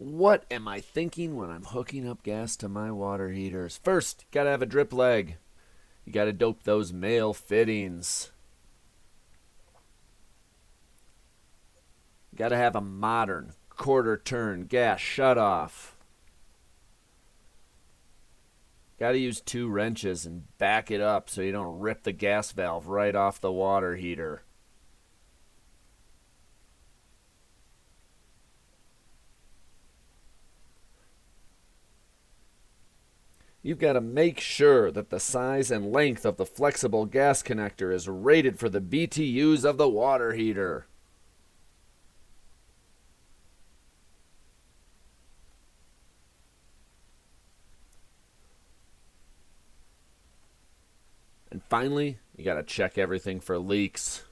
What am I thinking when I'm hooking up gas to my water heaters? First, gotta have a drip leg. You gotta dope those male fittings. Gotta have a modern quarter turn gas shutoff. Gotta use two wrenches and back it up so you don't rip the gas valve right off the water heater. You've got to make sure that the size and length of the flexible gas connector is rated for the BTUs of the water heater. And finally, you got to check everything for leaks.